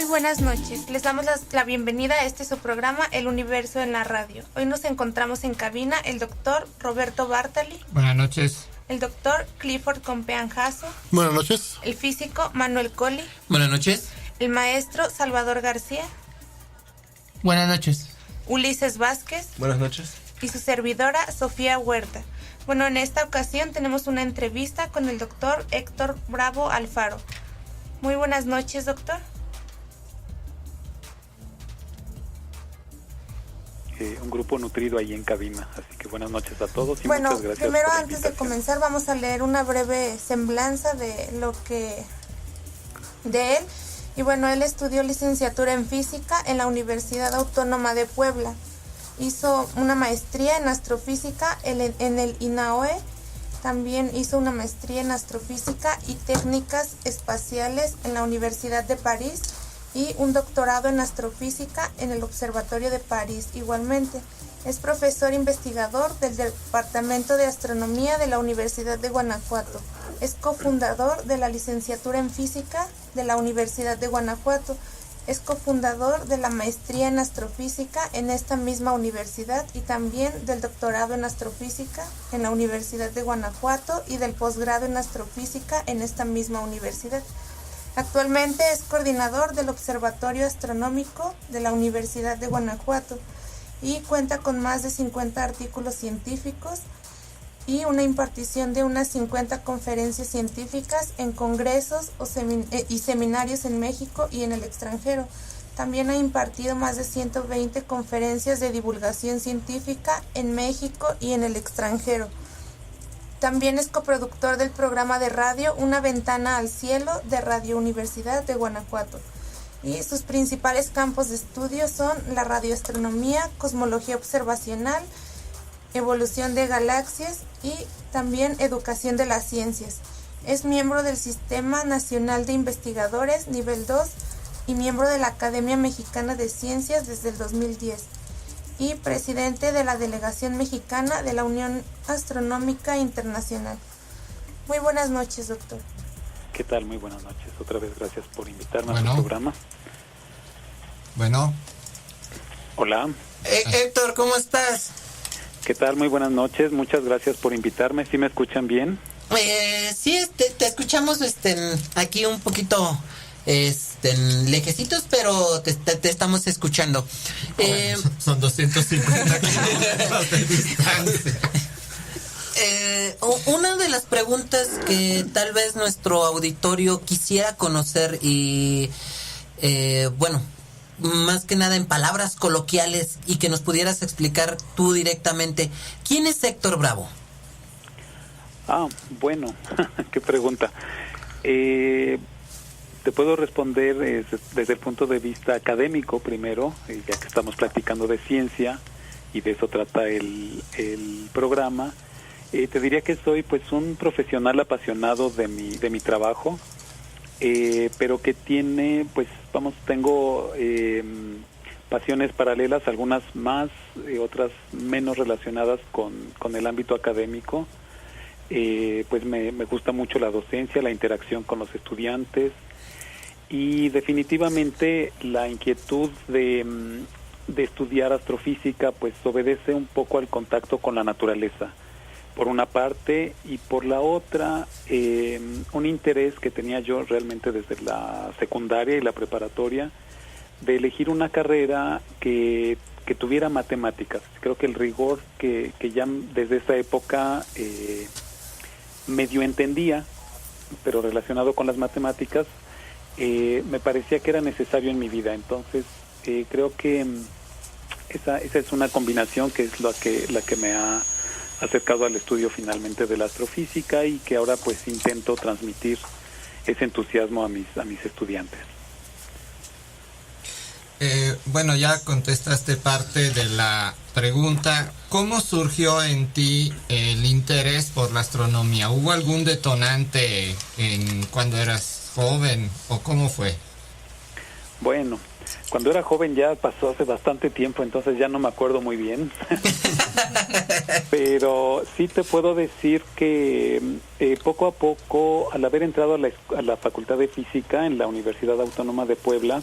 buenas noches. Les damos la bienvenida a su programa El Universo en la Radio. Hoy nos encontramos en cabina el doctor Roberto Bartali. Buenas noches. El doctor Clifford Compeán Jasso. Buenas noches. El físico Manuel Colli. Buenas noches. El maestro Salvador García. Buenas noches. Ulises Vázquez. Buenas noches. Y su servidora Sofía Huerta. Bueno, en esta ocasión tenemos una entrevista con el doctor Héctor Bravo Alfaro. Muy buenas noches, doctor. Un grupo nutrido ahí en cabina, así que buenas noches a todos y bueno, muchas gracias. Primero, antes de comenzar, vamos a leer una breve semblanza de él. Y bueno, él estudió licenciatura en física en la Universidad Autónoma de Puebla. Hizo una maestría en astrofísica en el INAOE. También hizo una maestría en astrofísica y técnicas espaciales en la Universidad de París y un doctorado en astrofísica en el Observatorio de París igualmente. Es profesor investigador del Departamento de Astronomía de la Universidad de Guanajuato. Es cofundador de la licenciatura en física de la Universidad de Guanajuato. Es cofundador de la maestría en astrofísica en esta misma universidad y también del doctorado en astrofísica en la Universidad de Guanajuato y del posgrado en astrofísica en esta misma universidad. Actualmente es coordinador del Observatorio Astronómico de la Universidad de Guanajuato y cuenta con más de 50 artículos científicos y una impartición de unas 50 conferencias científicas en congresos y seminarios en México y en el extranjero. También ha impartido más de 120 conferencias de divulgación científica en México y en el extranjero. También es coproductor del programa de radio Una Ventana al Cielo de Radio Universidad de Guanajuato. Y sus principales campos de estudio son la radioastronomía, cosmología observacional, evolución de galaxias y también educación de las ciencias. Es miembro del Sistema Nacional de Investigadores Nivel 2 y miembro de la Academia Mexicana de Ciencias desde el 2010. Y presidente de la Delegación Mexicana de la Unión Astronómica Internacional. Muy buenas noches, doctor. ¿Qué tal? Muy buenas noches. Otra vez gracias por invitarme a su programa. Bueno. Hola. Héctor, ¿cómo estás? ¿Qué tal? Muy buenas noches. Muchas gracias por invitarme. ¿Sí me escuchan bien? Sí, te escuchamos aquí un poquito lejecitos, pero te estamos escuchando. Son 250 kilómetros de distancia. Una de las preguntas que tal vez nuestro auditorio quisiera conocer y bueno, más que nada en palabras coloquiales y que nos pudieras explicar tú directamente, ¿quién es Héctor Bravo? Bueno, qué pregunta. Te puedo responder desde el punto de vista académico primero, ya que estamos platicando de ciencia y de eso trata el programa. Te diría que soy pues un profesional apasionado de mi trabajo, pero que tiene tengo pasiones paralelas, algunas más, otras menos relacionadas con el ámbito académico. Pues me gusta mucho la docencia, la interacción con los estudiantes y definitivamente la inquietud de estudiar astrofísica pues obedece un poco al contacto con la naturaleza, por una parte, y por la otra un interés que tenía yo realmente desde la secundaria y la preparatoria de elegir una carrera que tuviera matemáticas. Creo que el rigor que ya desde esa época medio entendía, pero relacionado con las matemáticas, me parecía que era necesario en mi vida. Entonces creo que esa es una combinación que es la que me ha acercado al estudio finalmente de la astrofísica y que ahora pues intento transmitir ese entusiasmo a mis estudiantes. Bueno, ya contestaste parte de la pregunta. ¿Cómo surgió en ti el interés por la astronomía? ¿Hubo algún detonante cuando eras joven o cómo fue? Bueno, cuando era joven ya pasó hace bastante tiempo, entonces ya no me acuerdo muy bien. Pero sí te puedo decir que poco a poco, al haber entrado a la Facultad de Física en la Universidad Autónoma de Puebla,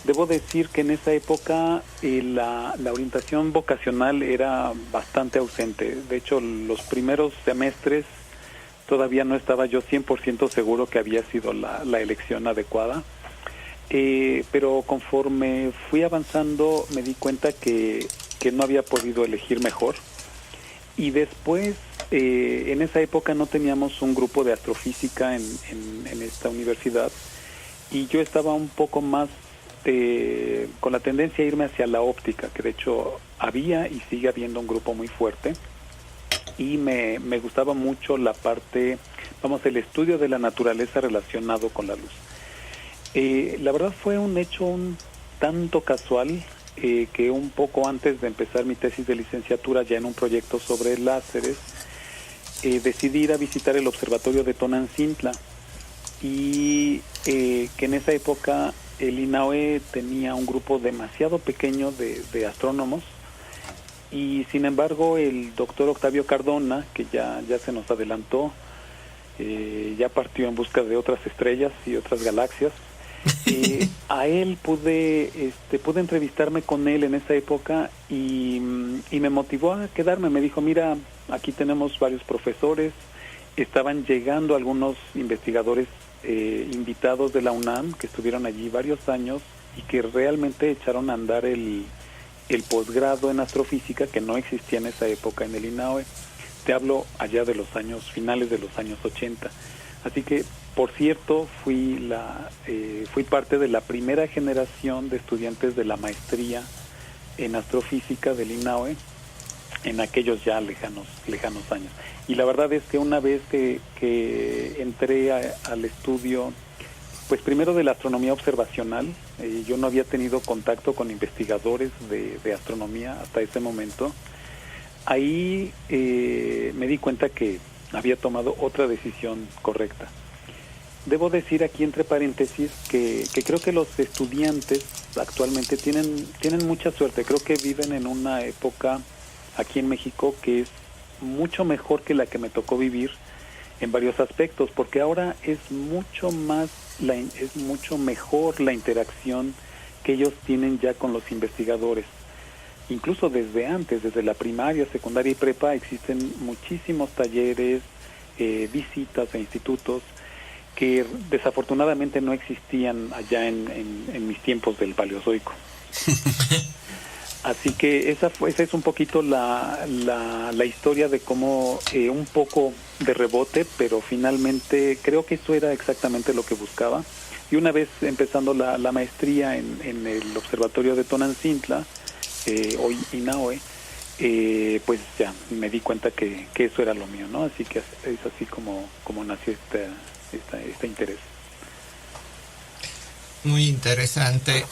Debo decir que en esa época la orientación vocacional era bastante ausente. De hecho, los primeros semestres todavía no estaba yo 100% seguro que había sido la elección adecuada. Pero conforme fui avanzando me di cuenta que no había podido elegir mejor. Y después, en esa época no teníamos un grupo de astrofísica en esta universidad, y yo estaba un poco más con la tendencia a irme hacia la óptica, que de hecho había y sigue habiendo un grupo muy fuerte, y me gustaba mucho la parte, el estudio de la naturaleza relacionado con la luz. La verdad fue un hecho un tanto casual, que un poco antes de empezar mi tesis de licenciatura, ya en un proyecto sobre láseres, decidí ir a visitar el observatorio de Tonantzintla, y que en esa época el INAOE tenía un grupo demasiado pequeño de astrónomos, y sin embargo el doctor Octavio Cardona, que ya se nos adelantó, ya partió en busca de otras estrellas y otras galaxias. A él pude entrevistarme con él en esa época, y me motivó a quedarme. Me dijo, mira, aquí tenemos varios profesores, estaban llegando algunos investigadores invitados de la UNAM que estuvieron allí varios años y que realmente echaron a andar el posgrado en astrofísica, que no existía en esa época en el INAOE. Te hablo allá de los finales de los años 80. Así que, por cierto, fui parte de la primera generación de estudiantes de la maestría en astrofísica del INAOE en aquellos ya lejanos años. Y la verdad es que una vez que entré al estudio, pues primero de la astronomía observacional, yo no había tenido contacto con investigadores de astronomía hasta ese momento. Ahí me di cuenta que había tomado otra decisión correcta. Debo decir aquí entre paréntesis que creo que los estudiantes actualmente tienen mucha suerte. Creo que viven en una época aquí en México que es mucho mejor que la que me tocó vivir en varios aspectos, porque ahora es mucho mejor la interacción que ellos tienen ya con los investigadores. Incluso desde antes, desde la primaria, secundaria y prepa, existen muchísimos talleres, visitas a institutos que desafortunadamente no existían allá en mis tiempos del Paleozoico. Así que esa es un poquito la historia de cómo un poco de rebote, pero finalmente creo que eso era exactamente lo que buscaba. Y una vez empezando la maestría en el observatorio de Tonantzintla, hoy INAOE, pues ya me di cuenta que eso era lo mío, ¿no? Así que es así como nació este interés. Muy interesante,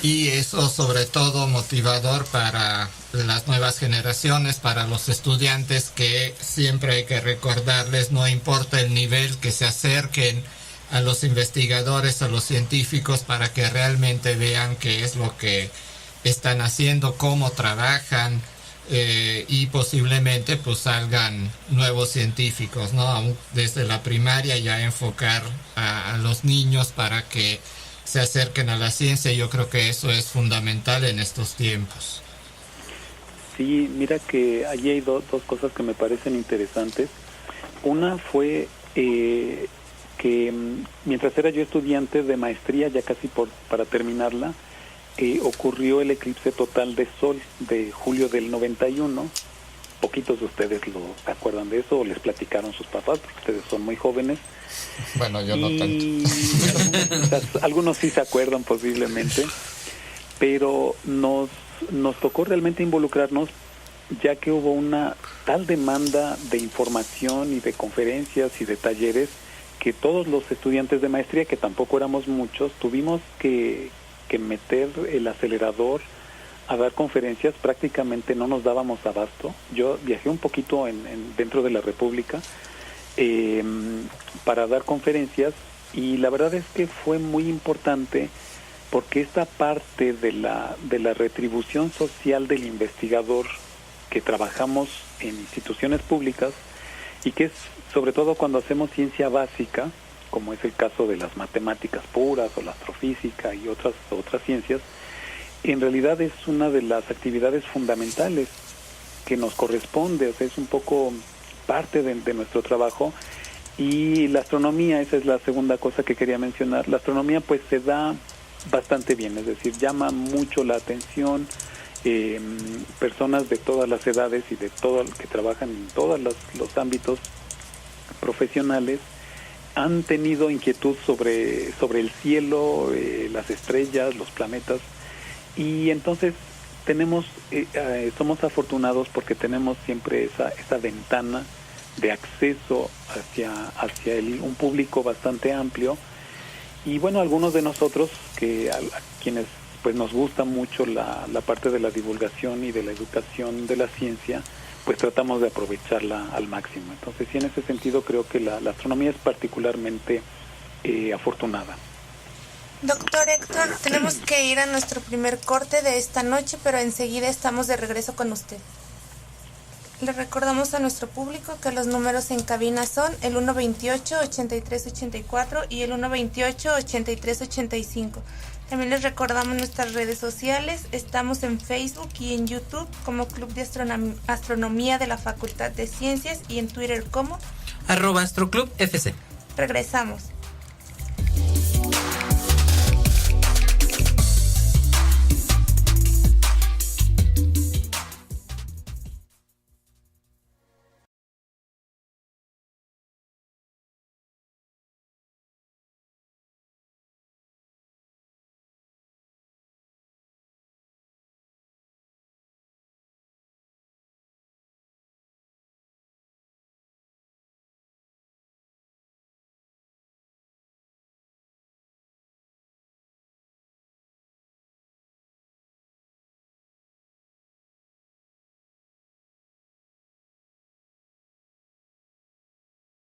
y eso sobre todo motivador para las nuevas generaciones, para los estudiantes, que siempre hay que recordarles, no importa el nivel, que se acerquen a los investigadores, a los científicos, para que realmente vean qué es lo que están haciendo, cómo trabajan, y posiblemente pues salgan nuevos científicos, ¿no? Aún desde la primaria ya enfocar a los niños para que se acerquen a la ciencia. Yo creo que eso es fundamental en estos tiempos. Sí, mira que allí hay dos cosas que me parecen interesantes. Una fue que mientras era yo estudiante de maestría, ya casi para terminarla, ocurrió el eclipse total de Sol de julio del 91. Poquitos de ustedes se acuerdan de eso o les platicaron sus papás, porque ustedes son muy jóvenes. Bueno, yo no tanto. Algunos sí se acuerdan posiblemente, pero nos tocó realmente involucrarnos, ya que hubo una tal demanda de información y de conferencias y de talleres que todos los estudiantes de maestría, que tampoco éramos muchos, tuvimos que meter el acelerador a dar conferencias. Prácticamente no nos dábamos abasto. Yo viajé un poquito dentro de la República para dar conferencias, y la verdad es que fue muy importante, porque esta parte de la retribución social del investigador, que trabajamos en instituciones públicas y que es sobre todo cuando hacemos ciencia básica, como es el caso de las matemáticas puras o la astrofísica y otras ciencias, en realidad es una de las actividades fundamentales que nos corresponde, o sea, es un poco parte de nuestro trabajo. Y la astronomía, esa es la segunda cosa que quería mencionar, la astronomía pues se da bastante bien, es decir, llama mucho la atención. Personas de todas las edades y de todo que trabajan en todos los ámbitos profesionales han tenido inquietud sobre el cielo, las estrellas, los planetas, y entonces somos afortunados porque tenemos siempre esa ventana de acceso hacia un público bastante amplio. Y bueno, algunos de nosotros a quienes pues nos gusta mucho la parte de la divulgación y de la educación de la ciencia, pues tratamos de aprovecharla al máximo. Entonces, sí, en ese sentido creo que la astronomía es particularmente afortunada. Doctor Héctor, tenemos que ir a nuestro primer corte de esta noche, pero enseguida estamos de regreso con usted. Le recordamos a nuestro público que los números en cabina son el 128-8384 y el 128-8385. También les recordamos nuestras redes sociales. Estamos en Facebook y en YouTube como Club de Astronomía de la Facultad de Ciencias y en Twitter como @astroclubfc. Regresamos.